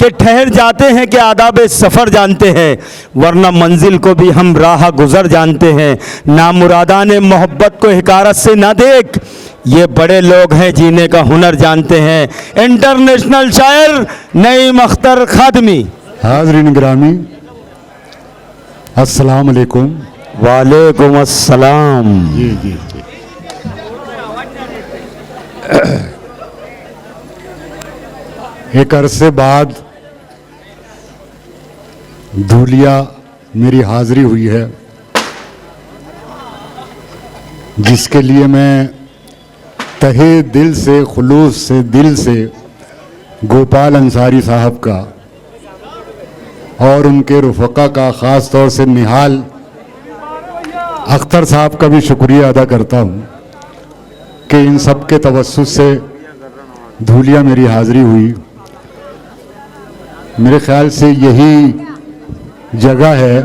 कि ठहर जाते हैं कि आदाब सफ़र जानते हैं, वरना मंजिल को भी हम राह गुज़र जानते हैं। नामुरादाने मोहब्बत को हिकारत से ना देख, ये बड़े लोग हैं जीने का हुनर जानते हैं। इंटरनेशनल शायर नईम अख्तर खादमी। हाज़रीन गिरामी, अस्सलाम वालेकुम। वालेकुम अस्सलाम। जी जी जी। एक अरसे बाद धूलिया मेरी हाज़िरी हुई है, जिसके लिए मैं तहे दिल से, खुलूस से, दिल से गोपाल अंसारी साहब का और उनके रुफ़क़ा का, ख़ास तौर से निहाल अख्तर साहब का भी शुक्रिया अदा करता हूँ कि इन सब के तवस्सुत से धूलिया मेरी हाज़िरी हुई। मेरे ख़्याल से यही जगह है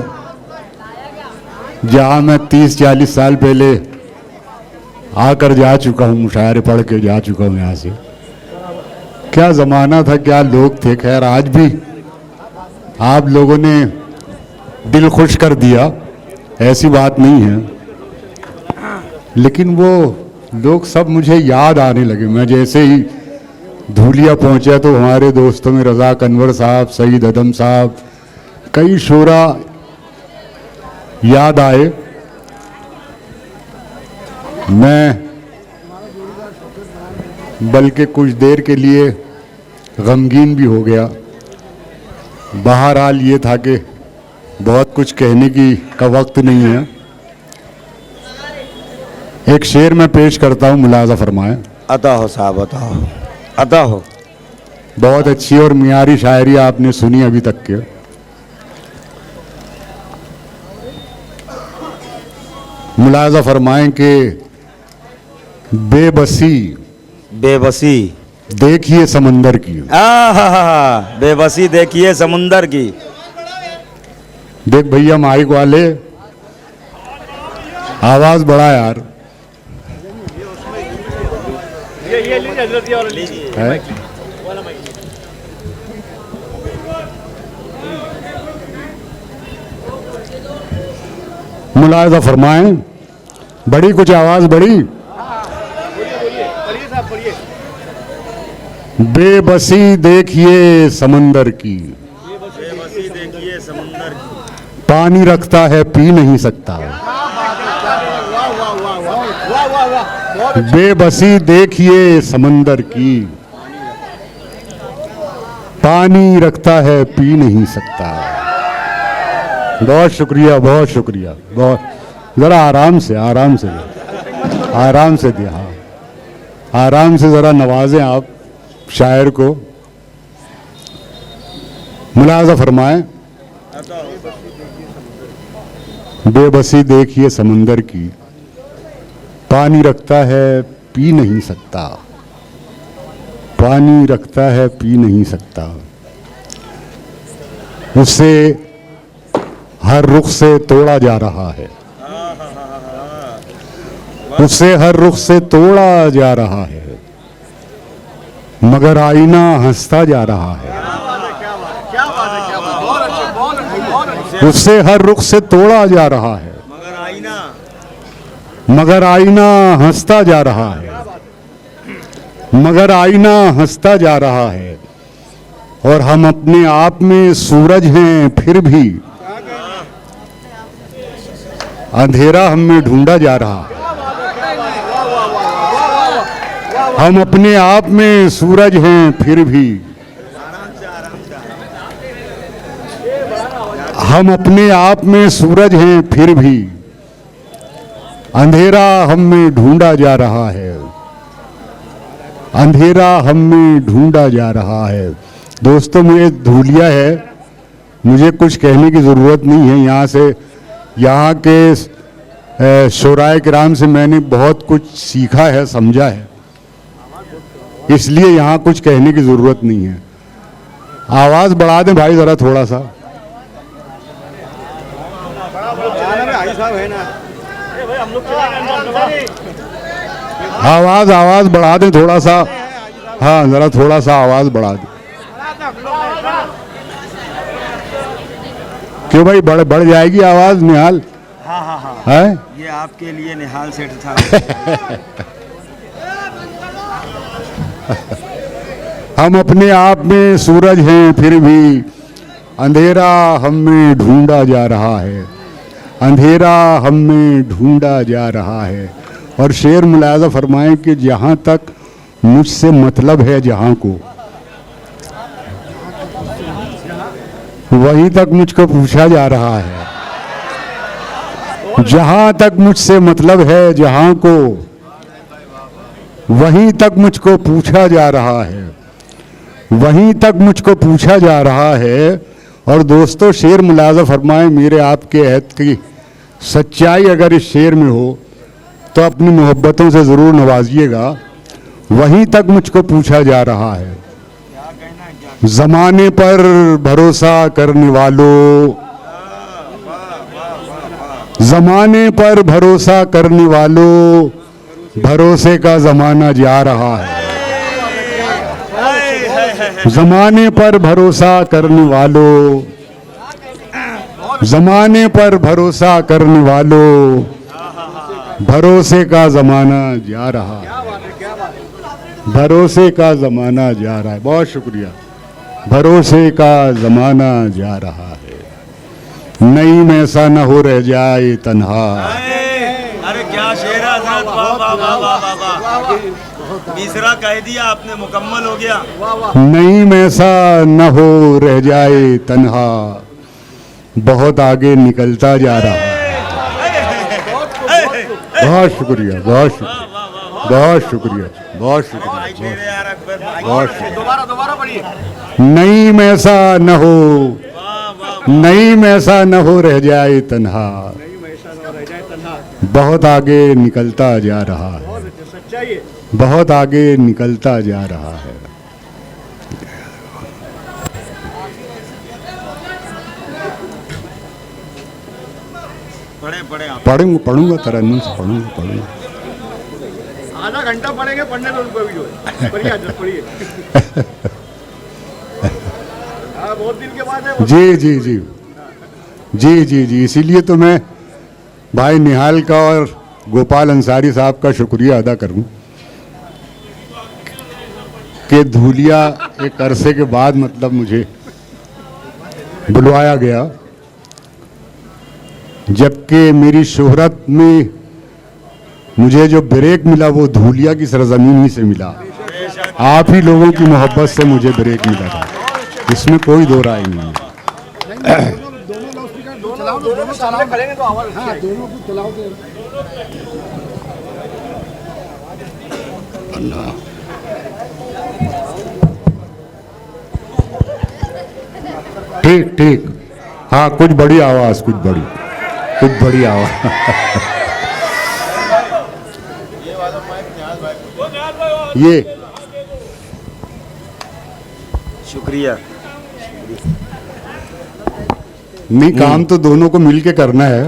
जहाँ मैं 30-40 साल पहले आकर जा चुका हूँ, मुशायरे पढ़ के जा चुका हूँ यहाँ से। क्या ज़माना था, क्या लोग थे। खैर आज भी आप लोगों ने दिल खुश कर दिया, ऐसी बात नहीं है, लेकिन वो लोग सब मुझे याद आने लगे। मैं जैसे ही धूलिया पहुंचा तो हमारे दोस्तों में रज़ाक अनवर साहब, सईद अदम साहब, कई शोरा याद आए। मैं बल्कि कुछ देर के लिए गमगीन भी हो गया। बहरहाल ये था कि बहुत कुछ कहने का वक्त नहीं है। एक शेर मैं पेश करता हूँ, मुलाजा फरमाएं। अता हो साहब, अता हो, अता हो। बहुत अच्छी और मियारी शायरी आपने सुनी अभी तक के। मुलाजा फरमाएं कि बेबसी बेबसी देखिए समंदर की। बेबसी देखिए समुंदर की। देख भैया माइक वाले, आवाज बढ़ा यार। है? मुलाजा फरमाएं, बड़ी कुछ आवाज बड़ी। बेबसी देखिए समंदर की, बेबसी देखिए समुंदर की। पानी रखता है पी नहीं सकता। बेबसी देखिए समंदर की, पानी रखता है पी नहीं सकता। बहुत शुक्रिया, बहुत शुक्रिया, बहुत। जरा आराम से, आराम से, आराम से दिया। हाँ, आराम से जरा नवाजें आप शायर को। मुलाजा फरमाएं, बेबसी देखिए समंदर की, पानी रखता है पी नहीं सकता। पानी रखता है पी नहीं सकता। उसे हर रुख से तोड़ा जा रहा है। उसे हर रुख से तोड़ा जा रहा है, मगर आईना हंसता जा रहा है। उससे हर रुख से तोड़ा जा रहा है, मगर आईना हंसता जा रहा है। मगर आईना हंसता जा रहा है। और हम अपने आप में सूरज हैं, फिर भी अंधेरा हम में ढूंढा जा रहा है। हम अपने आप में सूरज हैं, फिर भी हम अपने आप में सूरज हैं, फिर भी अंधेरा हम में ढूंढा जा रहा है। अंधेरा हम में ढूंढा जा रहा है। दोस्तों, मुझे धूलिया है, मुझे कुछ कहने की ज़रूरत नहीं है। यहाँ से, यहाँ के शोराए किराम से मैंने बहुत कुछ सीखा है, समझा है, इसलिए यहाँ कुछ कहने की ज़रूरत नहीं है। आवाज़ बढ़ा दें भाई ज़रा थोड़ा सा। आवाज़ बढ़ा दें थोड़ा सा। हाँ, ज़रा थोड़ा सा आवाज़ बढ़ा दें। क्यों भाई बढ़ जाएगी आवाज निहाल? हाँ हाँ हाँ, है? ये आपके लिए निहाल सेठ था। हम अपने आप में सूरज हैं, फिर भी अंधेरा हम में ढूंढा जा रहा है, अंधेरा हम में ढूंढा जा रहा है। और शेर मुलाज़ा फरमाएं कि जहाँ तक मुझसे मतलब है जहाँ को, वहीं तक मुझको पूछा जा रहा है। जहाँ तक मुझसे मतलब है जहाँ को, वहीं तक मुझको पूछा जा रहा है, वहीं तक मुझको पूछा जा रहा है। और दोस्तों, शेर मुलाज़ा फरमाएं मेरे आपके अहद की सच्चाई अगर इस शेर में हो तो अपनी मोहब्बतों से ज़रूर नवाजिएगा। वहीं तक मुझको पूछा जा रहा है। ज़माने पर भरोसा करने वालों, ज़माने पर भरोसा करने वालों, भरोसे का ज़माना जा रहा है। ज़माने पर भरोसा करने वालों, ज़माने पर भरोसा करने वालों, भरोसे का ज़माना जा रहा है, भरोसे का ज़माना जा रहा है। बहुत शुक्रिया। भरोसे का ज़माना जा रहा है, नईम ऐसा न हो रह जाए तन्हा। अरे क्या शेर है हजरत, वाह वाह वाह वाह वाह। तीसरा कह दिया आपने, मुकम्मल हो गया। नईम ऐसा न हो रह जाए तन्हा, बहुत आगे निकलता जा रहा है। बहुत शुक्रिया, बहुत शुक्रिया, बहुत शुक्रिया, बहुत शुक्रिया, बहुत शुक्रिया। दोबारा पढ़िए। नईम ऐसा न हो, नईम ऐसा न हो रह जाए तन्हा, बहुत आगे निकलता जा रहा है, बहुत आगे निकलता जा रहा है। पढ़ूंगा पढ़ूंगा तरन्नुम से पढ़ूंगा। आधा घंटा पढ़ेंगे, पढ़ने दो उनको भी जो है। पढ़िए हजरत, पढ़िए। हाँ, बहुत दिन के बाद है। जी जी जी जी जी जी, इसीलिए तो मैं भाई निहाल का और गोपाल अंसारी साहब का शुक्रिया अदा करूं कि धूलिया एक अरसे के बाद मतलब मुझे बुलवाया गया, जबकि मेरी शोहरत में मुझे जो ब्रेक मिला वो धूलिया की सरजमीन ही से मिला। आप ही लोगों की मोहब्बत से मुझे ब्रेक मिला था, इसमें कोई दो राय नहीं है। दोनों सामने करेंगे तो आवाज। हाँ, दोनों को चलाओ। ठीक ठीक, हाँ, कुछ बड़ी आवाज, कुछ बड़ी आवाज। ये शुक्रिया। नहीं, काम तो दोनों को मिलके करना है।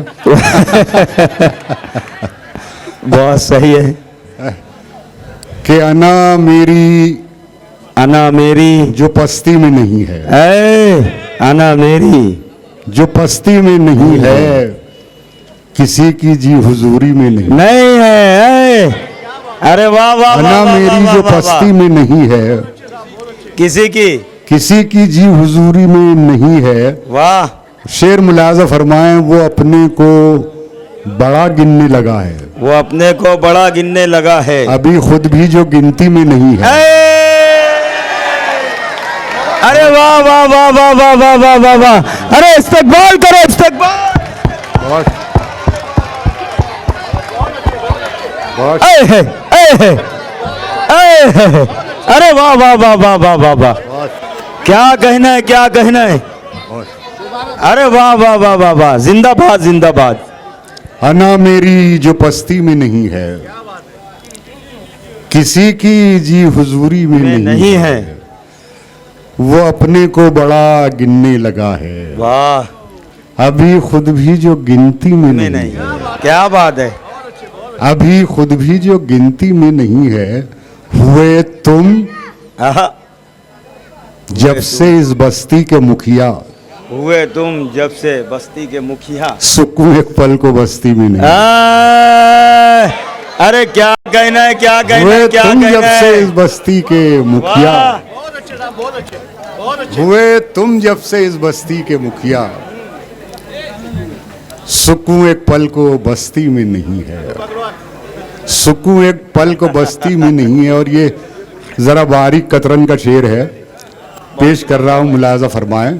बहुत सही है। कि अना मेरी जो पस्ती में नहीं है, अना मेरी जो पस्ती में नहीं है, किसी की जी हुजूरी में नहीं है। अरे वाह वाह। अना मेरी जो पस्ती में नहीं है, किसी की जी हुजूरी में नहीं है। वाह। शेर मुलाज़ा फरमाएं वो अपने को बड़ा गिनने लगा है, वो अपने को बड़ा गिनने लगा है, अभी खुद भी जो गिनती में नहीं है। अरे वाह वाह वाह वाह वाह वाह वाह वाह वाह। अरे इस्तकबाल करो, इस्तकबाल। अरे वाह वाह वाह वाह वाह वाह वाह, क्या कहना है, क्या कहना है। अरे वाह वाह वाह वाह वाह, जिंदाबाद जिंदाबाद। अना मेरी जो पस्ती में नहीं है, किसी की जी हुजूरी में नहीं है, वो अपने को बड़ा गिनने लगा है, वाह। अभी खुद भी जो गिनती में नहीं है। क्या बात है। अभी खुद भी जो गिनती में नहीं है, हुए तुम जब से इस बस्ती के मुखिया, हुए तुम जब से बस्ती के मुखिया। सुकून एक पल को बस्ती में नहीं। अरे क्या कहना है, क्या कहना हुए है, क्या तुम जब कहना से है। इस बस्ती के मुखिया, वाह। बहुत अच्छे साहब, बहुत अच्छे, बहुत अच्छे। हुए तुम जब से इस बस्ती के मुखिया, सुकून एक पल को बस्ती में नहीं है। सुकून एक पल को बस्ती में नहीं है। और ये जरा बारीक कतरन का शेर है, पेश कर रहा हूं, मुलाजा फरमाएं।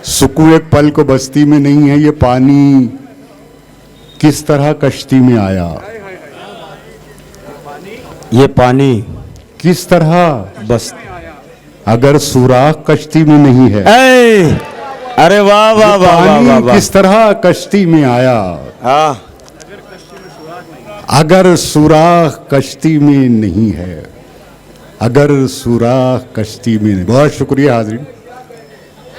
सुकून एक पल को बस्ती में नहीं है, ये पानी किस तरह कश्ती में आया। ये पानी किस तरह, बस। अगर सुराख कश्ती में नहीं है, अरे वाह वाह वाह वाह वाह पानी वाह। किस तरह कश्ती में आया। हाँ, अगर सुराख कश्ती में नहीं है, अगर सुराख कश्ती में नहीं। बहुत शुक्रिया हाज़रीन।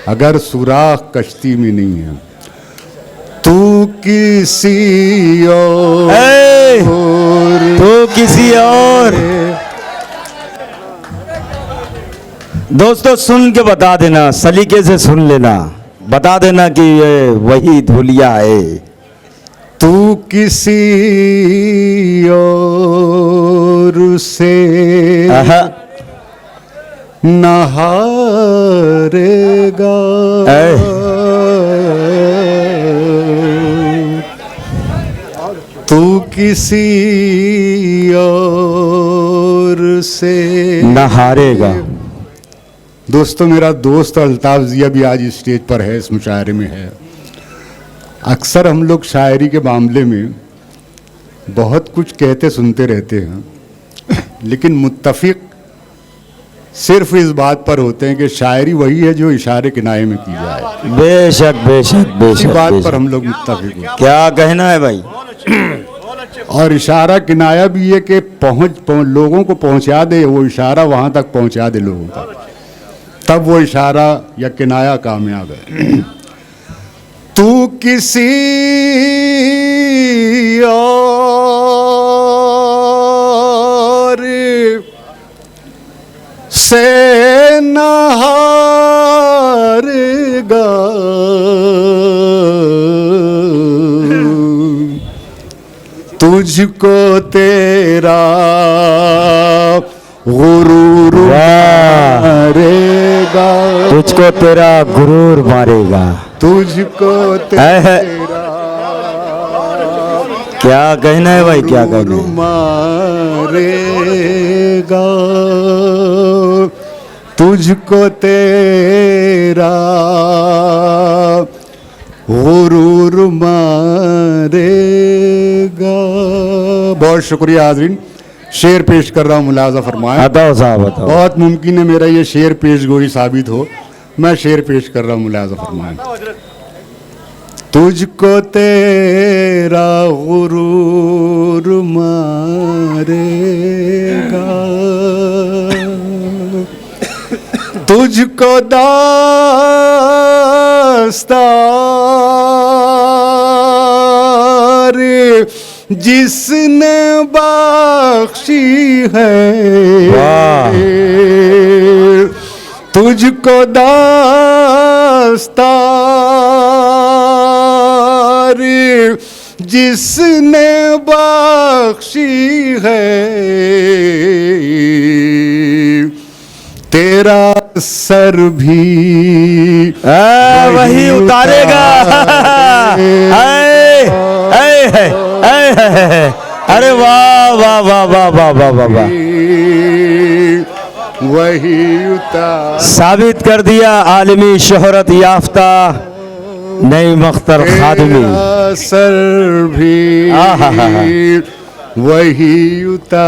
अगर सुराख कश्ती में नहीं है, तू किसी और, तो किसी और। दोस्तों सुन के बता देना, सलीके से सुन लेना, बता देना कि ये वही धुलिया है। तू किसी और से आहा। नहारेगा, तू किसी और से नहारेगा। दोस्तों, मेरा दोस्त अल्ताफ जिया भी आज इस स्टेज पर है, इस मुशायरे में है। अक्सर हम लोग शायरी के मामले में बहुत कुछ कहते सुनते रहते हैं, लेकिन मुत्तफिक सिर्फ इस बात पर होते हैं कि शायरी वही है जो इशारे किनारे में की जाए। बेशक बेशक इसी बेशक बात बेशक। पर हम लोग मुत्तफिक हैं। क्या कहना है भाई। और इशारा किनाया भी है कि लोगों को पहुंचा दे, वो इशारा वहां तक पहुंचा दे लोगों तक, तब वो इशारा या किनाया कामयाब है। तू किसी और से नहारेगा, तुझको तेरा गुरूर मारेगा, तुझको तेरा गुरूर मारेगा। तुझको है। तेरा क्या कहना है भाई, क्या कहना गुरूर है। मारेगा, तुझको तेरा गुरूर मारेगा। बहुत शुक्रिया हाज़रीन। शेर पेश कर रहा हूँ, मुलाजा फरमाएं। बताओ साहब बताओ। बहुत मुमकिन है मेरा ये शेर पेश गोई साबित हो। मैं शेर पेश कर रहा हूँ, मुलाजा फरमाएं। तुझको तेरा गुरूर मारेगा, तुझको दास्तार जिसने बख्शी है, तुझको दास्तार जिसने बख्शी है, तेरा सर भी वही उतारेगा। अरे वाह वाह वाह वाह वाह वाह वाह वाह। वही उतार। साबित कर दिया आलमी शोहरत याफ्ता नई मख्तर खादमी। तेरा सर भी वही उतारेगा।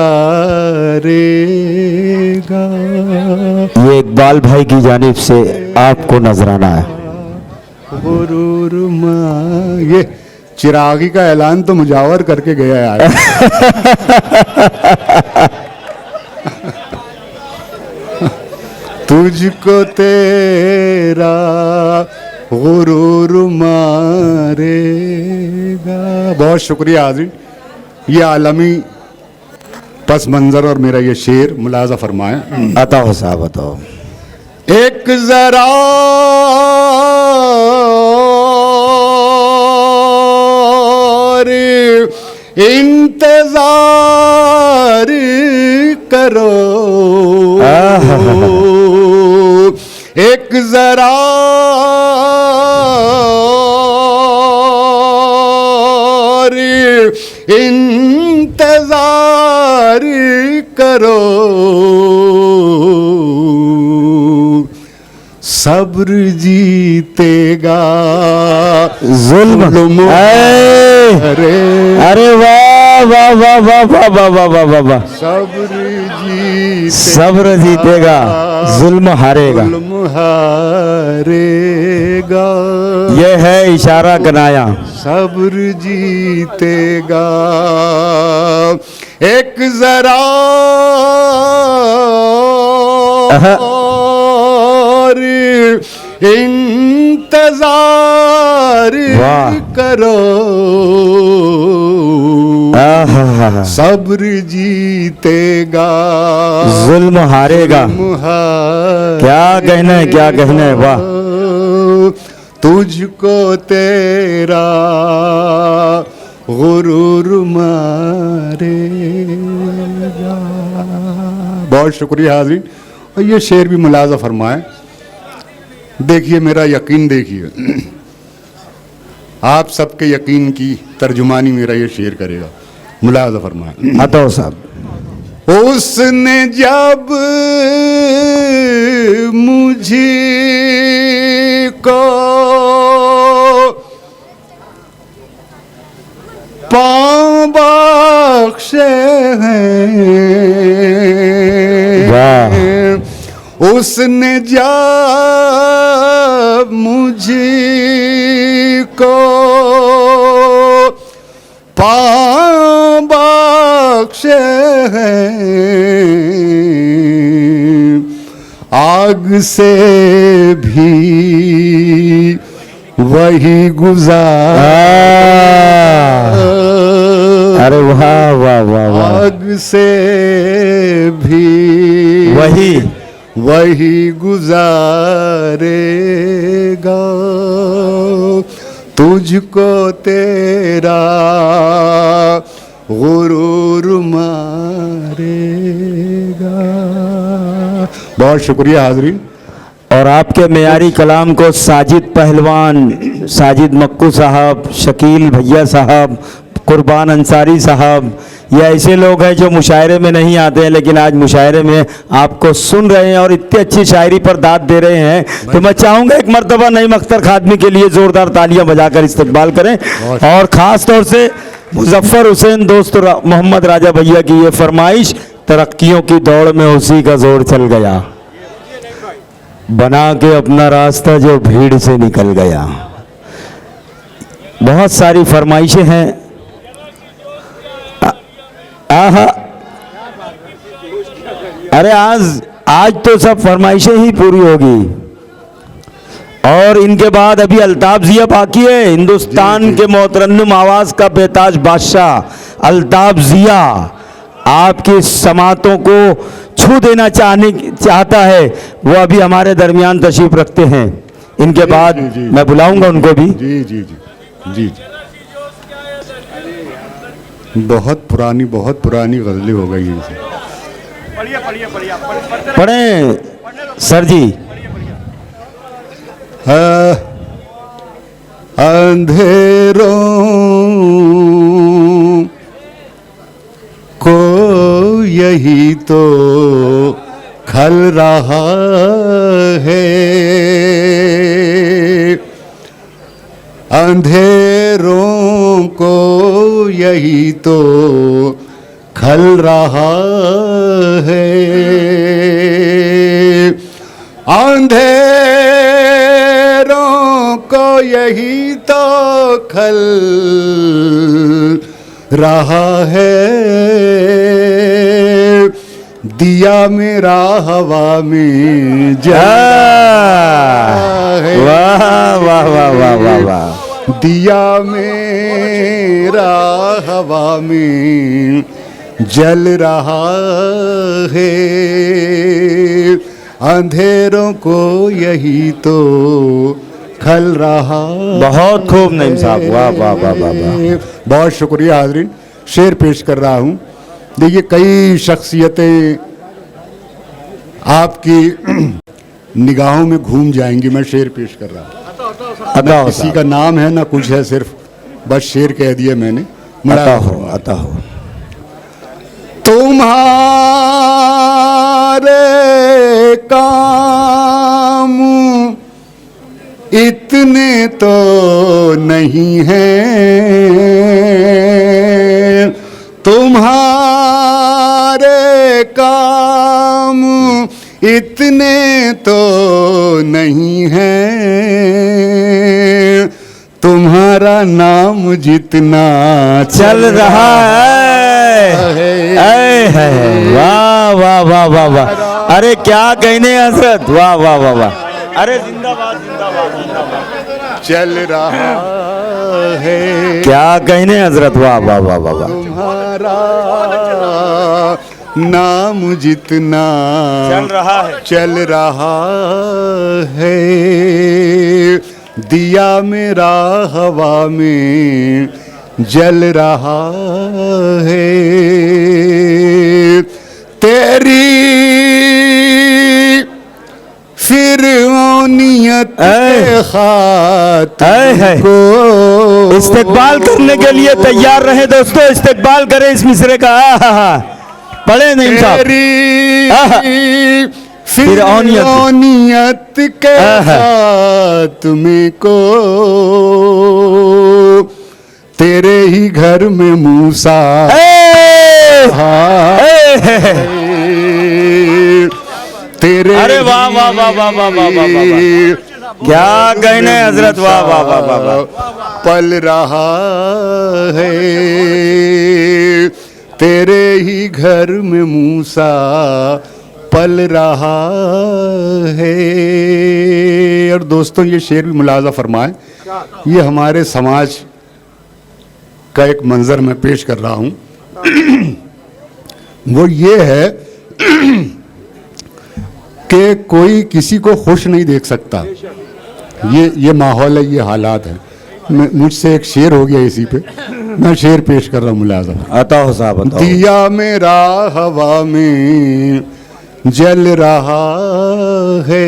ये इकबाल भाई की जानिब से आपको नजराना है। गुरूर माँ, ये चिरागी का ऐलान तो मुजावर करके गया यार। तुझको तेरा गुरूर मारेगा। बहुत शुक्रिया हाज़रीन। ये आलमी पस मंज़र और मेरा ये शेर मुलाजा फरमाएं। बताओ साहब बताओ। एक जरा इंतजार करो, एक जरा इंतजार करो, सब्र जीतेगा जुल्म। अरे अरे वाह वाह वाह वाह वाह वाह वाह वाह वाह वाह। सब्र जीतेगा, जुल्म हारेगा। जुल्म हारेगा, ये है इशारा कनाया। सब्र जीतेगा, एक जरा और इंतजार वाह। करो, आहा, सब्र जीतेगा, जुल्म हारेगा। क्या कहना है, क्या कहना है, वाह। तुझको तेरा गुरूर मारेगा। बहुत शुक्रिया हाज़रीन। और ये शेर भी मुलाज़ा फरमाएं। देखिए मेरा यकीन, देखिए आप सबके यकीन की तर्जुमानी मेरा ये शेर करेगा। मुलाज़ा फरमाएं। अतो साहब। उसने जब मुझे को पाँव बख्शे हैं, उसने जब मुझे को पाँव बख्शे हैं, आग से भी वही गुजार। अरे वाह वाह वाह वाह। आग से भी वही गुजारेगा, तुझको तेरा गुरूर मारेगा। बहुत शुक्रिया हाज़रीन। और आपके मेयारी कलाम को साजिद पहलवान, साजिद मक्कू साहब, शकील भैया साहब, कुर्बान अंसारी साहब, ये ऐसे लोग हैं जो मुशायरे में नहीं आते हैं, लेकिन आज मुशायरे में आपको सुन रहे हैं और इतनी अच्छी शायरी पर दाद दे रहे हैं। तो मैं चाहूँगा एक मर्तबा नईम अख्तर खादमी के लिए ज़ोरदार तालियां बजाकर इस्तकबाल करें। और ख़ास तौर से मुजफ्फर हुसैन दोस्त मोहम्मद राजा भैया की ये फरमाइश, तरक्कियों की दौड़ में उसी का जोर चल गया, बना के अपना रास्ता जो भीड़ से निकल गया। बहुत सारी फरमाइशें हैं। आहा, अरे आज तो सब फरमाइशें ही पूरी होगी। और इनके बाद अभी अल्ताफ जिया बाकी है, हिंदुस्तान के मोहतरन्नुम आवाज का बेताज बादशाह अल्ताफ जिया आपकी समातों को छू देना चाहता है। वो अभी हमारे दरमियान तशरीफ रखते हैं। इनके बाद मैं बुलाऊंगा उनको भी। जी जी जी जी जी। बहुत पुरानी गज़लें हो गई हैं। पढ़ें सर जी। अंधेरों को यही तो खल रहा है, अंधेरों को यही तो खल रहा है, अंधेरों को यही तो खल रहा है, दिया मेरा हवा में जला है। वाह वाह वाह वाह वाह वाह। दिया मेरा हवा में जल रहा है, अंधेरों को यही तो खल रहा। बहुत खूब नईम साहब, वाह वाह वाह वाह वाह। बहुत शुक्रिया हाज़रीन। शेर पेश कर रहा हूँ। देखिए कई शख्सियतें आपकी निगाहों में घूम जाएंगी। मैं शेर पेश कर रहा हूँ। अता हो किसी साहब, का नाम है ना कुछ है, सिर्फ बस शेर कह दिया मैंने। अता हो अता हो। तुम्हारे काम इतने तो नहीं हैं, तुम्हारे काम इतने तो नहीं हैं, तुम्हारा नाम जितना चल रहा है। वाह वाह वाह वाह वाह। अरे क्या कहने हजरत, वाह वाह वाह वाह। अरे जिंदाबाद जिंदाबाद जिंदाबाद। चल रहा है क्या कहने हजरत, वाह वाह वाह वाह वाह। तुम्हारा नाम जितना चल रहा है। चल रहा है, दिया मेरा हवा में जल रहा है, तेरी फिरौनियत के खातिर को इस्तेकबाल करने के लिए तैयार रहे दोस्तों, इस्तेकबाल करें इस मिसरे का। पढ़े नईम साहब। फिरौनियत के खात्मे को तेरे ही घर में मूसा तेरे। अरे वाह वाह वाह वाह वाह वाह वाह वाह। क्या कहने हजरत, वाह वाह वाह वाह वाह। पल रहा है तेरे ही घर में मूसा पल रहा है। और दोस्तों ये शेर भी मुलाजा फरमाएं, ये हमारे समाज का एक मंजर मैं पेश कर रहा हूँ। वो ये है कि कोई किसी को खुश नहीं देख सकता। ये माहौल है, ये हालात है। मुझसे एक शेर हो गया इसी पे, मैं शेर पेश कर रहा हूँ मुलाजा। अता हो साहब, अता हो। दिया मेरा हवा में जल रहा है,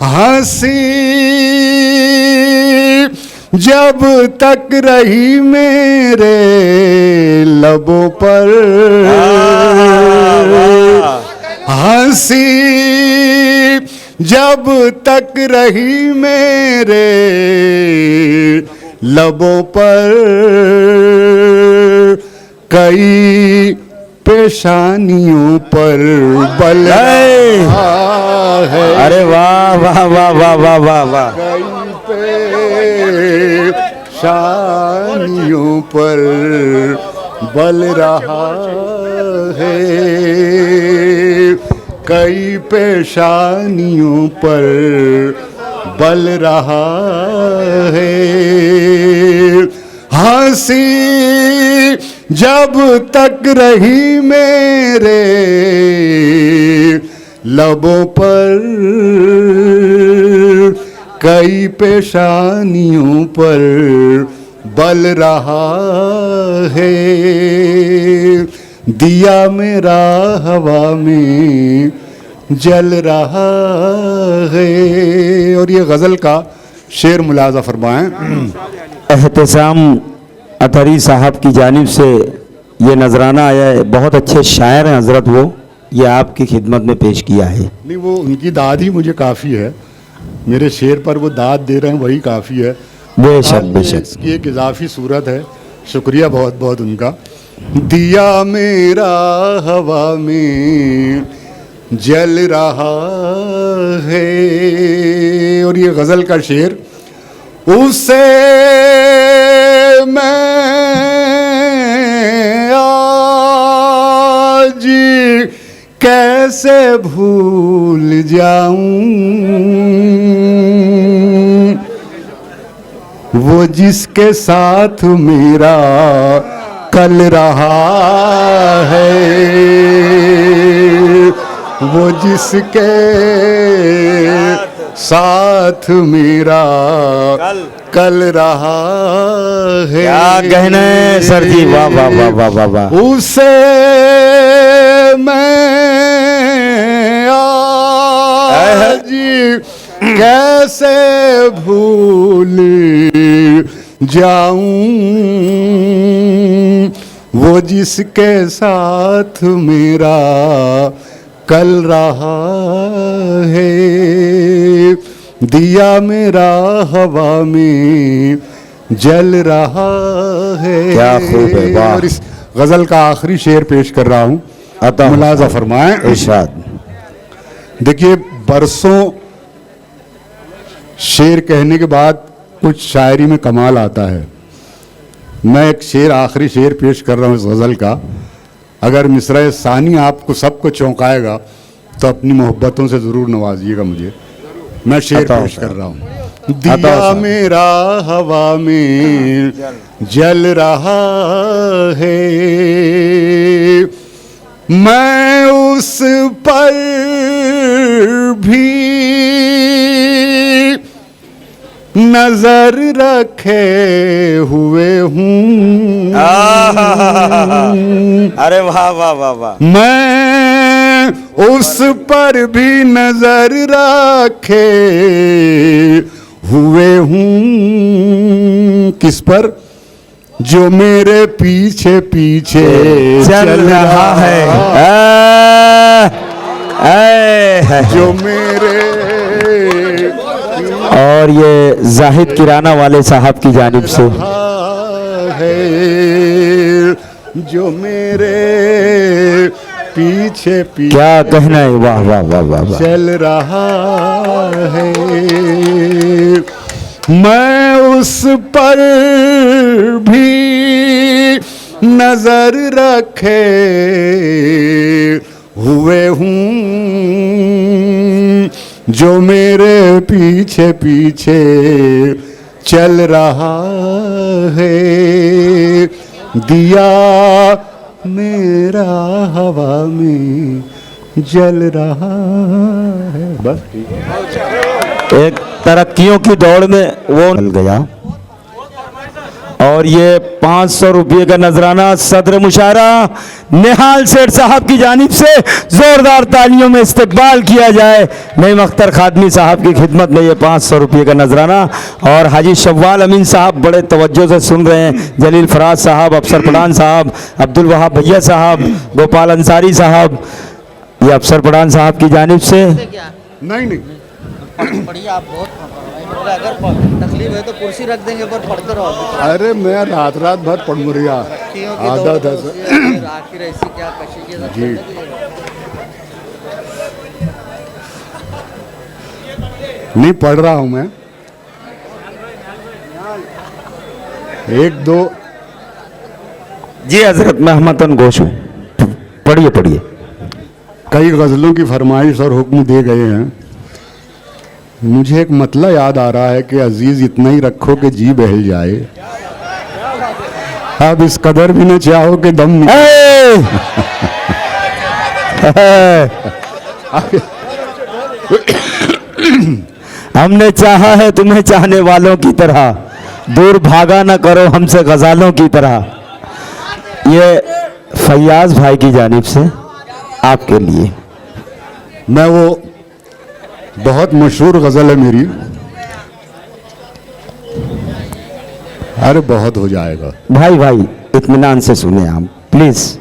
हंसी जब तक रही मेरे लबों पर, हंसी जब तक रही मेरे लबों पर, कई पेशानियों पर बल रहा है। अरे वाह वाह वाह वाह वाह वाह वाह। कई पेशानियों पर बल रहा है, कई पेशानियों पर बल रहा है, हंसी जब तक रही मेरे लबों पर, कई पेशानियों पर बल रहा है, दिया मेरा हवा में जल रहा है। और ये गज़ल का शेर मुलाजा फरमाएं। एहतसाम अतरी साहब की जानिब से ये नजराना आया है। बहुत अच्छे शायर हैं हजरत, वो ये आपकी खिदमत में पेश किया है। नहीं, वो उनकी दाद ही मुझे काफ़ी है। मेरे शेर पर वो दाद दे रहे हैं, वही काफ़ी है। बेशक बेशक। इसकी एक इजाफी सूरत है। शुक्रिया बहुत बहुत उनका। दिया मेरा हवा में जल रहा है। और ये गज़ल का शेर, उसे मैं आज कैसे भूल जाऊं, वो जिसके साथ मेरा कल रहा है, वो जिसके साथ मेरा कल रहा है। क्या कहना है सर जी, वाह वाह वाह वाह वाह वाह। उसे मैं आज कैसे भूल जाऊं, वो जिसके साथ मेरा कल रहा है। दिया मेरा हवा में जल रहा है। क्या खूब है, वाह। और इस गजल का आखिरी शेर पेश कर रहा हूं, अता मुलाजा फरमाएं। इरशाद। देखिए, बरसों शेर कहने के बाद कुछ शायरी में कमाल आता है। मैं एक शेर, आखिरी शेर पेश कर रहा हूँ इस गज़ल का। अगर मिसरा सानी आपको सबको चौंकाएगा तो अपनी मोहब्बतों से ज़रूर नवाजिएगा मुझे। मैं शेर पेश कर रहा हूँ। दिया मेरा हवा में जल रहा है, मैं उस पर भी नजर रखे हुए हूँ। अरे वाह वाह वाह वाह। मैं उस पर भी नजर रखे हुए हूँ। किस पर? जो मेरे पीछे पीछे चल रहा है। जो मेरे, और ये जाहिद किराना वाले साहब की जानिब से है, जो मेरे पीछे पीछे क्या कहना है, वाह वाह वाह वाह वाह। चल रहा है, मैं उस पर भी नजर रखे हुए हूँ। जो मेरे पीछे पीछे चल रहा है, दिया मेरा हवा में जल रहा है। बस एक तरक्कियों की दौड़ में वो निकल गया। और ये 500 रुपये का नजराना सदर मुशायरा निहाल सेठ साहब की जानिब से जोरदार तालियों में इस्तकबाल किया जाए। नईम अख्तर खादमी साहब की खिदमत में ये 500 रुपये का नजराना। और हाजी शव्वाल अमीन साहब बड़े तवज्जो से सुन रहे हैं। जलील फराज साहब, अफसर पठान साहब, अब्दुल वहाब भैया साहब, गोपाल अंसारी साहब, ये अफसर पठान साहब की जानिब से। नहीं पढ़िए आप, बहुत अगर तकलीफ है तो कुर्सी रख देंगे पर पढ़ते रहो। अरे मैं रात भर पढ़ रहा आदत है। आखिर ऐसी क्या कशी जी, नहीं पढ़ रहा हूं मैं। एक दो जी हजरत, मैं अहमदन गोश हूँ। पढ़िए पढ़िए। कई गज़लों की फरमाइश और हुक्म दिए गए हैं। मुझे एक मतला याद आ रहा है कि अजीज इतना ही रखो कि जी बहल जाए, अब इस कदर भी न चाहो कि दम हमने चाहा है तुम्हें चाहने वालों की तरह, दूर भागा न करो हमसे गजालों की तरह। ये फैयाज भाई की जानिब से आपके लिए। मैं वो बहुत मशहूर गज़ल है मेरी। अरे बहुत हो जाएगा भाई भाई, इत्मीनान से सुने आप प्लीज।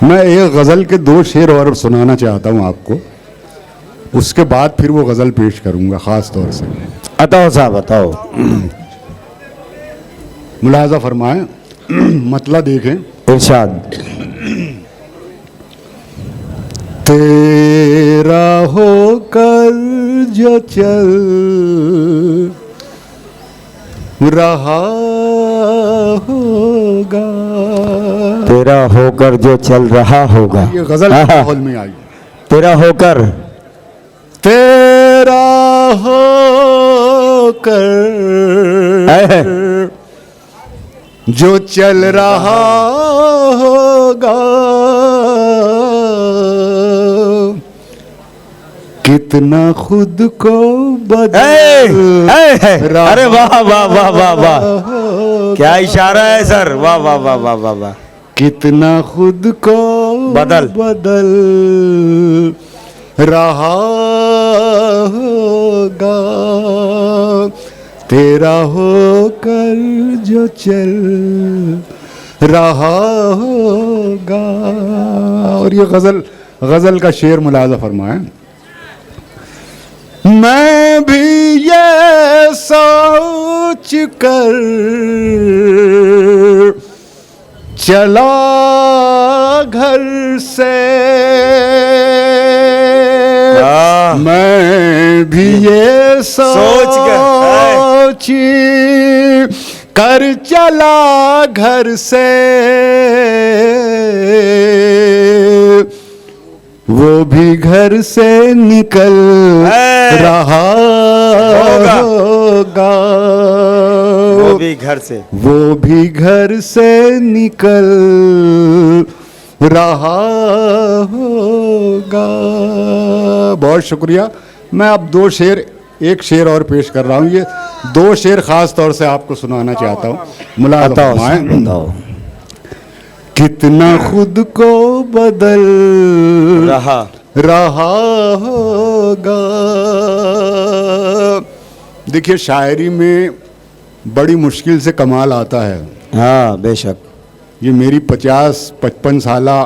मैं एक गज़ल के दो शेर और सुनाना चाहता हूँ आपको, उसके बाद फिर वो गज़ल पेश करूँगा ख़ास तौर से। बताओ साहब बताओ। मुलाजा फरमाएं, मतला देखें। इरशाद। तेरा होकर जो चल रहा होगा, तेरा होकर जो चल रहा होगा। ये गजल के माहौल में आई। तेरा होकर, तेरा होकर जो चल रहा होगा, कितना खुद को बदल रहा अरे वाह वाह वाह वाह वाह, क्या इशारा है सर, वाह वाह वाह वाह वाह वाह। कितना खुद को बदल रहा होगा, तेरा होकर जो चल रहा होगा। और ये गजल का शेर मुलाजा फरमाए। मैं भी ये सोच कर चला घर से, मैं भी ये सोच कर चला घर से, वो भी घर से निकल रहा होगा, वो भी घर से, वो भी घर से निकल रहा होगा। बहुत शुक्रिया। मैं अब एक शेर और पेश कर रहा हूँ। ये दो शेर खास तौर से आपको सुनाना चाहता हूँ। मुलाज़ा फरमाएं। कितना खुद को बदल रहा होगा। देखिए, शायरी में बड़ी मुश्किल से कमाल आता है। हाँ बेशक। ये मेरी 50-55 साला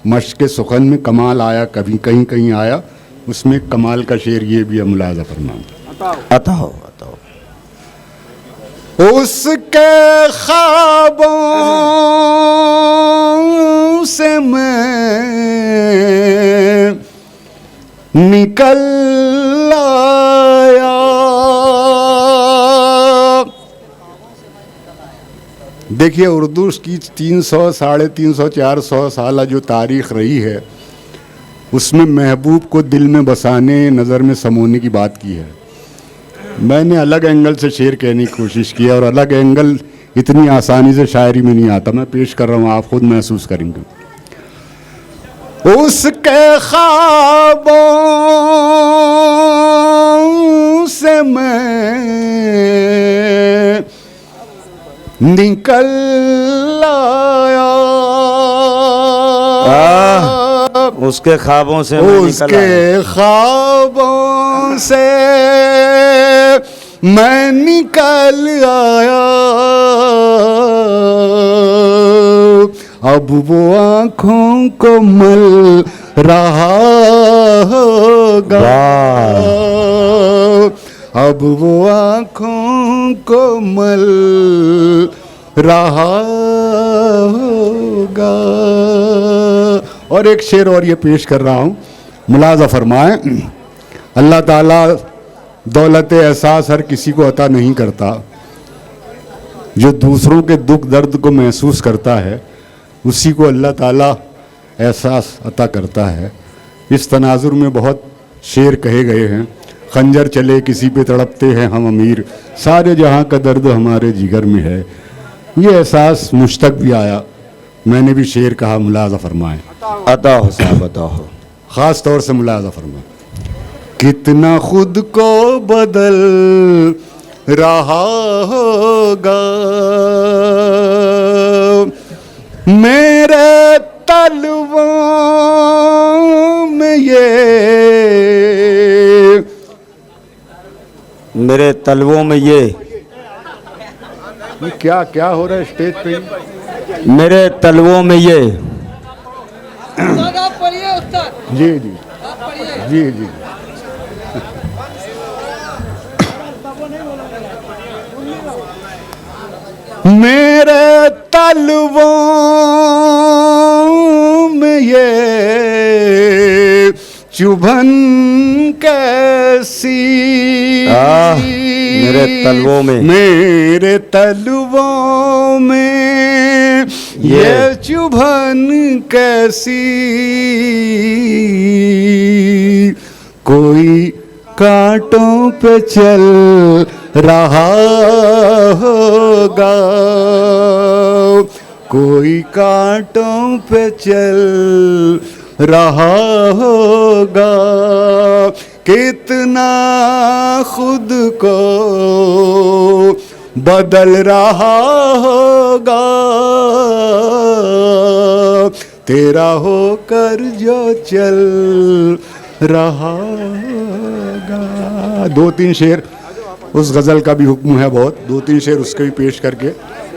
मश्क के सुखन में कमाल आया, कभी कहीं कहीं आया। उसमें कमाल का शेर ये भी है, मुलाज़ा फरमाएं। आता हो। उसके ख्वाबों से मैं निकल आया। देखिए, उर्दू की 300, 350, 400 साल जो तारीख़ रही है, उसमें महबूब को दिल में बसाने, नज़र में समोने की बात की है। मैंने अलग एंगल से शेर कहने की कोशिश की है, और अलग एंगल इतनी आसानी से शायरी में नहीं आता। मैं पेश कर रहा हूँ, आप खुद महसूस करेंगे। उसके ख्वाबों से मैं निकल आया। उसके ख्वाबों से उसके ख्वाबों से मैं निकल आया। अब वो आँखों को मल रहा होगा। अब वो आँखों को मल रहा होगा। और एक शेर और ये पेश कर रहा हूँ, मुलाज़ा फरमाएं। अल्लाह ताला दौलत एहसास हर किसी को अता नहीं करता। जो दूसरों के दुख दर्द को महसूस करता है, उसी को अल्लाह ताला एहसास अता करता है। इस तनाजुर में बहुत शेर कहे गए हैं। खंजर चले किसी पे तड़पते हैं हम अमीर, सारे जहाँ का दर्द हमारे जिगर में है। ये एहसास मुझ तक भी आया, मैंने भी शेर कहा। मुलाज़ा फरमाएं। अता हो साहब, अता हो। ख़ास तौर से मुलाज़ा फरमाएं। कितना खुद को बदल रहा होगा, मेरे तलवों में ये, मेरे तलवों में ये क्या क्या हो रहा है स्टेज पे? मेरे तलवों में ये। आप पढ़िए उस्ताद। जी जी जी जी। मेरे तलवों में ये चुभन कैसी, मेरे तलवों में, मेरे तलवों में ये चुभन कैसी, कोई कांटों पे चल रहा होगा, कोई कांटों पे चल रहा होगा, कितना खुद को बदल रहा होगा, तेरा होकर जो चल रहा होगा। 2-3 शेर उस गज़ल का भी हुक्म है बहुत, 2-3 शेर उसके भी पेश करके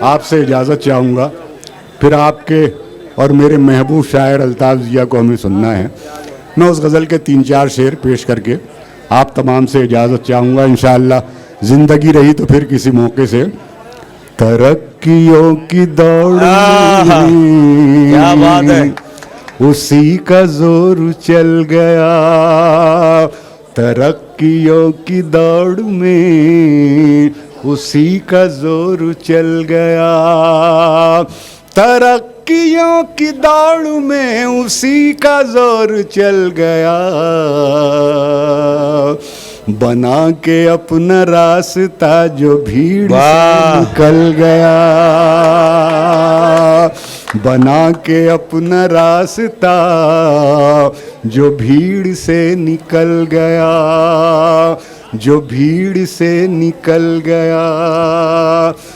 आपसे इजाज़त चाहूँगा। फिर आपके और मेरे महबूब शायर अल्ताफ़ ज़िया को हमें सुनना है। मैं उस गज़ल के 3-4 शेर पेश करके आप तमाम से इजाज़त चाहूँगा। इंशाअल्लाह ज़िंदगी रही तो फिर किसी मौके से। तरक्कियों की दौड़ में क्या बात है, उसी का जोर चल गया, तरक्कियों की दौड़ में उसी का जोर चल गया, तरक्कियों की दौड़ में उसी का जोर चल गया, बना के अपना रास्ता जो भीड़ से निकल गया, बना के अपना रास्ता जो भीड़ से निकल गया, जो भीड़ से निकल गया,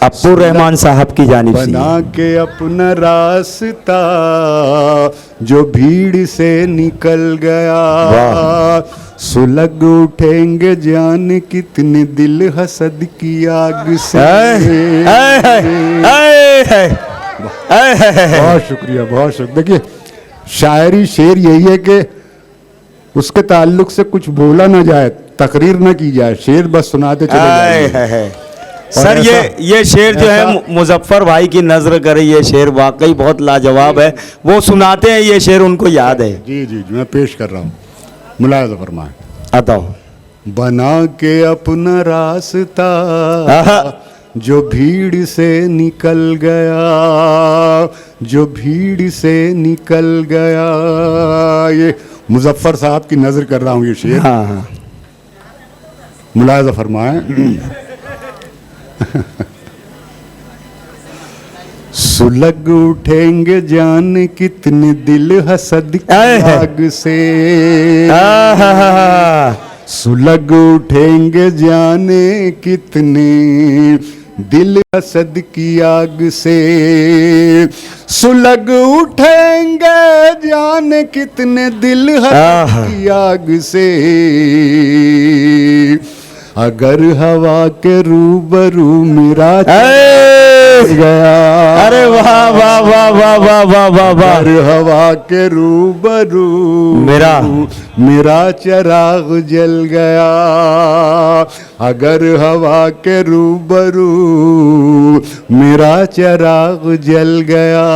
अब्दुल रहमान साहब की जानिब से बना के अपना रास्ता जो भीड़ से निकल गया, सुलग उठेंगे जाने कितने दिल हसद की आग से। बहुत शुक्रिया, बहुत शुक्रिया। देखिए शायरी शेर यही है कि उसके ताल्लुक से कुछ बोला ना जाए, तकरीर ना की जाए, शेर बस सुनाते चले जाए। सर ये शेर जो है मुजफ्फर भाई की नजर करे, ये शेर वाकई बहुत लाजवाब है। वो सुनाते हैं ये शेर, उनको याद है। जी जी जी मैं पेश कर रहा हूँ, मुलाहिज़ा फरमाएं। बताओ। बना के अपना रास्ता जो भीड़ से निकल गया, जो भीड़ से निकल गया। ये मुजफ्फर साहब की नजर कर रहा हूँ ये शेर। हाँ हाँ। मुलाहिज़ा फरमाएं। सुलग उठेंगे जाने कितने दिल हसद की आग से, सुलग उठेंगे जाने कितने दिल हसद की आग से, सुलग उठेंगे जाने कितने दिल हसद की आग से, अगर हवा के रूबरू मेरा गया। अरे वाह वाह वाह वाह वाह वाह वाह वाह। अगर हवा के रूबरू मेरा चिराग जल गया, अगर हवा के रूबरू मेरा चिराग जल गया।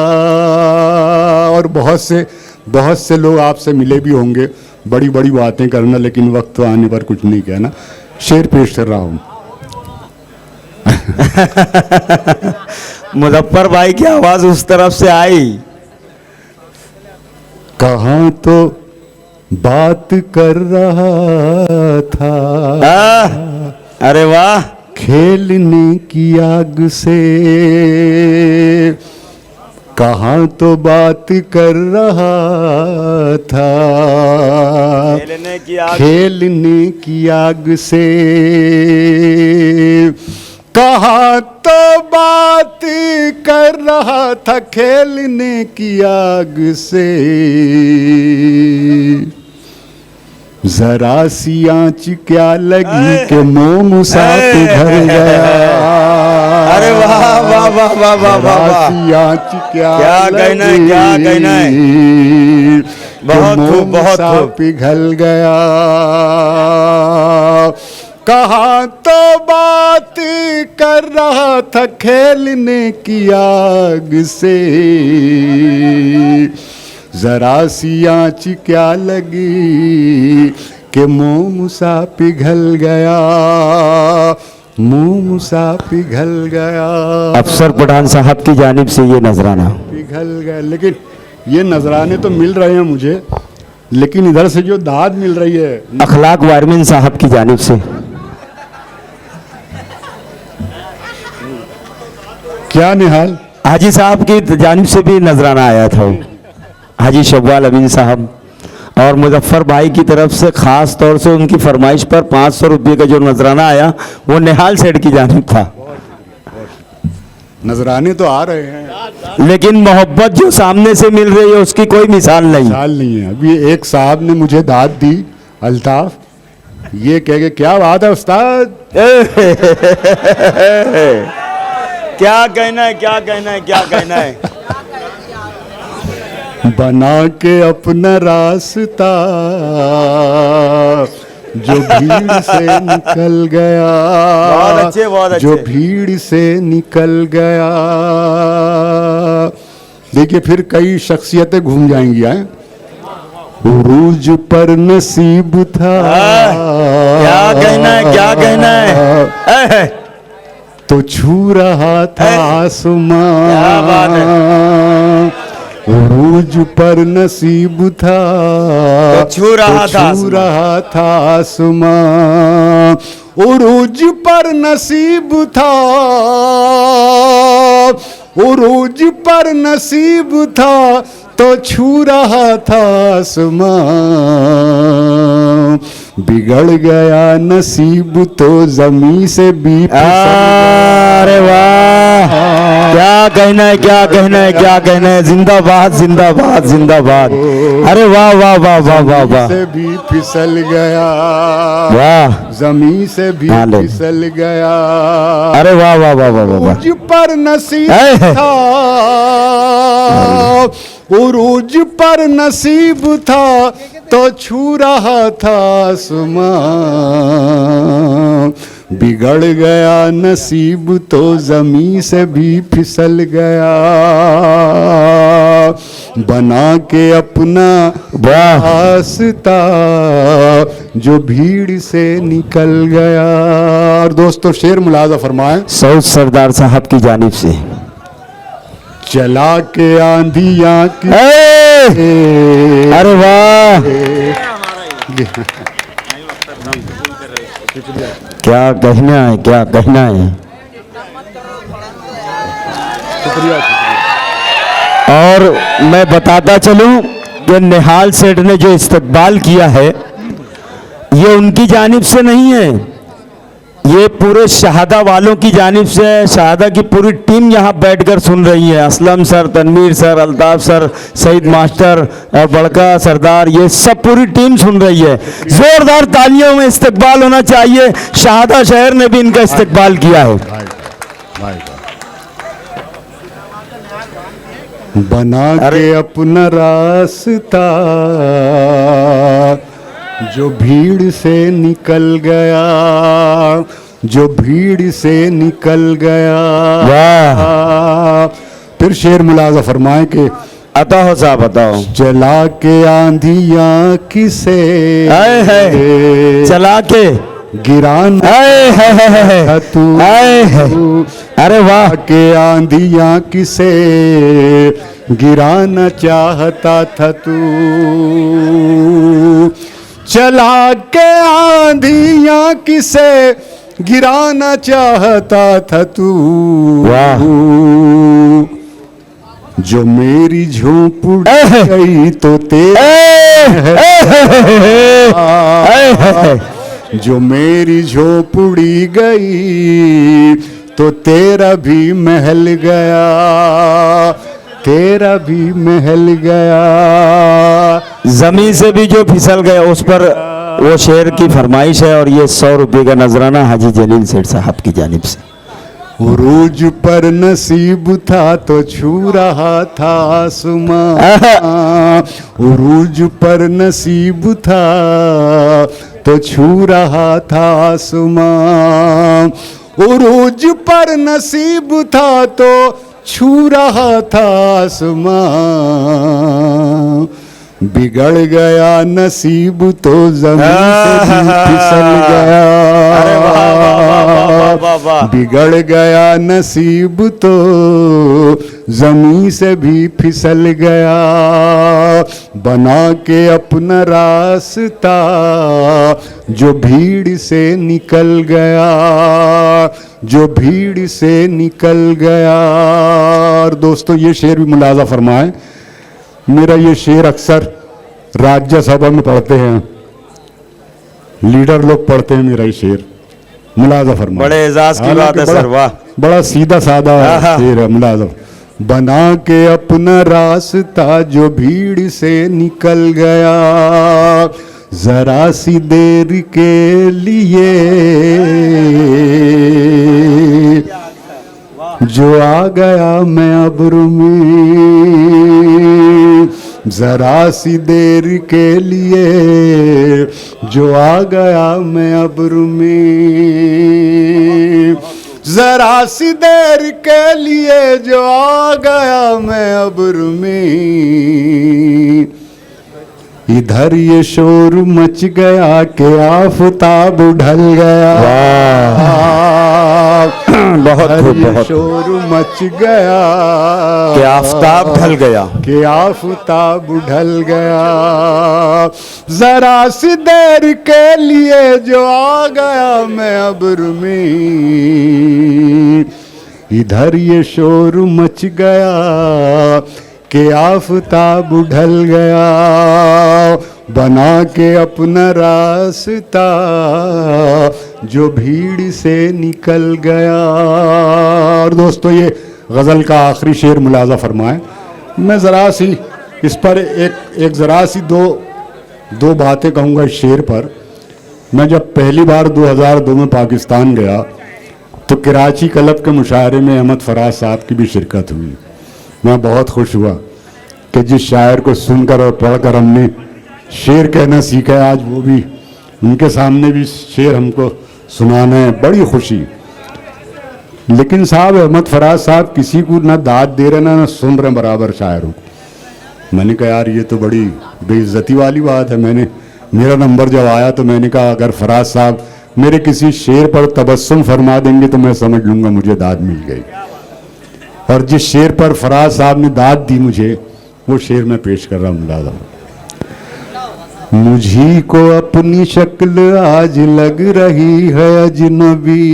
और बहुत से लोग आपसे मिले भी होंगे, बड़ी बड़ी बातें करना, लेकिन वक्त आने पर कुछ नहीं कहना। शेर पेश कर रहा हूँ। मुजफ्फर भाई की आवाज उस तरफ से आई। कहाँ तो बात कर रहा था, अरे वाह, खेलने की आग से, कहाँ तो बात कर रहा था, खेलने की आग से, कहाँ तो बात कर रहा था खेलने की आग से, जरा सी आँच क्या लगी कि मोम सा भर गया। अरे वाह वाह वाह वाह वाह वाह। सी आँच क्या कहना है, क्या कहना है। बहुत खूब, बहुत खूब। पिघल गया। कहाँ तो बात कर रहा था खेलने की आग से, जरा सी आँच क्या लगी कि मोम सा पिघल गया, मोम सा पिघल गया। अफसर पठान साहब की जानिब से ये नजराना पिघल गया। लेकिन ये नजराने तो मिल रहे हैं मुझे, लेकिन इधर से जो दाद मिल रही है अखलाक वायरमैन साहब की जानिब से। क्या निहाल? हाजी साहब की जानिब से भी नजराना आया था वो, हाजी शव्वाल अमीन साहब और मुजफ्फर भाई की तरफ से ख़ास तौर से उनकी फरमाइश पर 500 रुपये का जो नजराना आया वो निहाल सेठ की जानिब था। नजराने तो आ रहे हैं, लेकिन मोहब्बत जो सामने से मिल रही है उसकी कोई मिसाल नहीं। साल नहीं है। अभी एक साहब ने मुझे दाद दी, अल्ताफ, ये कह के क्या बात है उस्ताद, क्या कहना है, क्या कहना है, क्या कहना है। बना के अपना रास्ता जो भीड़ से निकल गया, बहुत अच्छे, बहुत अच्छे। जो भीड़ से निकल गया। देखिए फिर कई शख्सियतें घूम जाएंगी। हैं उरूज पर नसीब था, क्या कहना है, क्या कहना है। तो छू रहा था आसमां, क्या बात है। उरूज पर नसीब था, तो छू रहा था छू रहा था आसमां। उरूज पर नसीब था, उरूज पर नसीब था, तो छू रहा था आसमां। बिगड़ गया नसीब तो जमी से भी अरे वाह, क्या कहना है, क्या कहना है, क्या कहना है। जिंदाबाद, जिंदाबाद, जिंदाबाद। अरे वाह वाह वाह वाह वाह वाह, से भी फिसल गया, वाह, जमी से भी हाँ, ले। फिसल गया। अरे वाह वाह वाह वाह वाह वाह। उरूज पर नसीब है। था, उरूज पर नसीब था, तो छू रहा था आसमां। बिगड़ गया नसीब तो जमी से भी फिसल गया। बना के अपना रास्ता जो भीड़ से निकल गया। और दोस्तों शेर मुलाजा फरमाएं, सऊद सरदार साहब की जानिब से। चला के आंधियां की, अरे वाह, क्या कहना है, क्या कहना है। और मैं बताता चलूं कि निहाल सेठ ने जो इस्तकबाल किया है ये उनकी जानिब से नहीं है, ये पूरे शहादा वालों की जानिब से है। शहादा की पूरी टीम यहाँ बैठकर सुन रही है। Aslam sir, Tanveer sir, Altaf sir, Saeed master और बड़का सरदार, ये सब पूरी टीम सुन रही है। जोरदार तालियों में इस्तकबाल होना चाहिए। शहादा शहर ने भी इनका इस्तकबाल किया है। बना के अपना रास्ता जो भीड़ से निकल गया, जो भीड़ से निकल गया। वाह, फिर शेर मुलाजा फरमाए कि अता हो साहब, बताओ। चला के आंधियां किसे, आए है चला के गिरान है तू, आए है। अरे वाह, के आंधियां किसे गिराना चाहता था तू। चला के आंधियां किसे गिराना चाहता था तू। वाह, जो मेरी झोंपड़ी गई तो जो मेरी झोंपड़ी गई तो तेरा भी महल गया, तेरा भी महल गया। जमीन से भी जो फिसल गया उस पर वो शेर की फरमाइश है। और ये 100 रुपये का नजराना हाजी जलील सेठ साहब की जानिब से। उरूज पर नसीब था तो छू रहा था आसमां। उरूज पर नसीब था तो छू रहा था आसमां। उरूज पर नसीब था तो छू रहा था आसमां। बिगड़ गया नसीब तो जमीन से भी फिसल गया। बिगड़ गया नसीब तो जमीन से भी फिसल गया। बना के अपना रास्ता जो भीड़ से निकल गया, जो भीड़ से निकल गया। और दोस्तों ये शेर भी मुलाजा फरमाएं, मेरा ये शेर अक्सर राज्यसभा में पढ़ते हैं, लीडर लोग पढ़ते हैं मेरा ये शेर, मुलाजा फरमाएं। बड़े एजाज की बात है सर, वाह। बड़ा सीधा साधा शेर है, मुलाजा। बना के अपना रास्ता जो भीड़ से निकल गया, जरा सी देर के लिए जो आ गया मैं अब्र में, जरा सी देर के लिए जो आ गया मैं अब्र में, जरा सी देर के लिए जो आ गया मैं अब्र में। इधर ये शोर मच गया कि आफताब ढल गया, बहुत खूब, बहुत शोर मच गया कि आफताब ढल गया, कि आफताब ढल गया, जरा सी देर के लिए जो आ गया मैं अब्र में। इधर ये शोर मच गया कि आफताब ढल गया, बना के अपना रास्ता जो भीड़ से निकल गया। और दोस्तों ये गज़ल का आखिरी शेर मुलाजा फरमाएं। मैं ज़रा सी इस पर एक ज़रा सी दो बातें कहूँगा इस शेर पर। मैं जब पहली बार 2002 में पाकिस्तान गया तो कराची क्लब के मुशायरे में अहमद फराज साहब की भी शिरकत हुई। मैं बहुत खुश हुआ कि जिस शायर को सुनकर और पढ़कर हमने शेर कहना सीखा है, आज वो भी उनके सामने भी शेर हमको सुनाना है, बड़ी खुशी। लेकिन साहब अहमद फराज साहब किसी को ना दाद दे रहे ना सुन रहे बराबर शायरों को। मैंने कहा यार ये तो बड़ी बेइज्जती वाली बात है। मेरा नंबर जब आया तो मैंने कहा अगर फराज साहब मेरे किसी शेर पर तबस्सुम फरमा देंगे तो मैं समझ लूँगा मुझे दाद मिल गई। और जिस शेर पर फराज साहब ने दाद दी मुझे, वो शेर मैं पेश कर रहा हूँ मुलाजा। मुझी को अपनी शक्ल आज लग रही है अजनबी,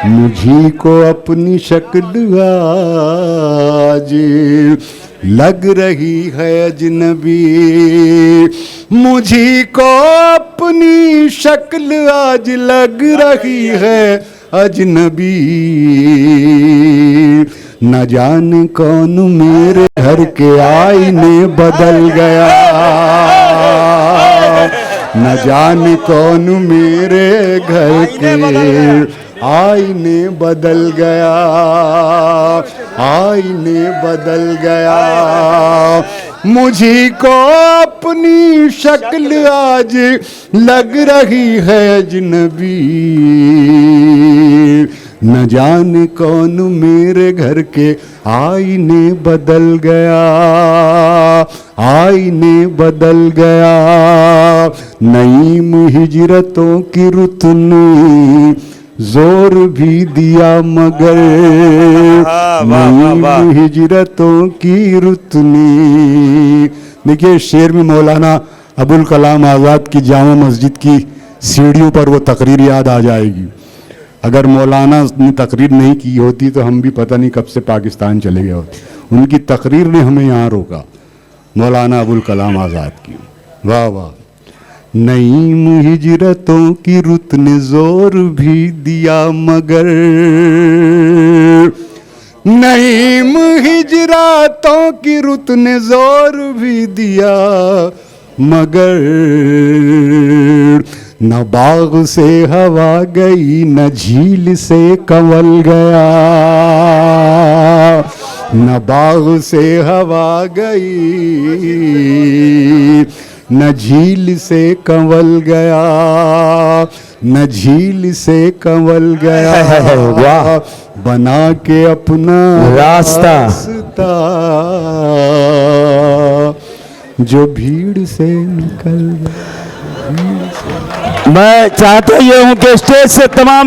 मुझी को अपनी शक्ल आज लग रही है अजनबी, मुझी को अपनी शक्ल आज लग रही है अजनबी। न जाने कौन मेरे घर के आईने बदल गया, न जाने कौन मेरे घर के आईने बदल गया, आईने बदल गया। मुझी को अपनी शक्ल आज लग रही है अजनबी, न जाने कौन मेरे घर के आईने बदल गया, आईने बदल गया। नईम हिजरतों की रुत ने जोर भी दिया मगर, नईम हिजरतों की रुत ने। देखिए शेर में मौलाना अबुल कलाम आज़ाद की जामा मस्जिद की सीढ़ियों पर वो तकरीर याद आ जाएगी। अगर मौलाना ने तकरीर नहीं की होती तो हम भी पता नहीं कब से पाकिस्तान चले गए होते। उनकी तकरीर ने हमें यहाँ रोका, मौलाना अबुल कलाम आज़ाद की। वाह वाह। नईम हिजरतों की रुत ने जोर भी दिया मगर, नईम हिजरतों की रुत ने जोर भी दिया मगर, न बाग से हवा गई न झील से कंवल गया, न बाग से हवा गई न झील से कंवल गया, न झील से कंवल गया। वाह। बना के अपना रास्ता जो भीड़ से निकल गया। मैं चाहता ये हूँ कि स्टेज से तमाम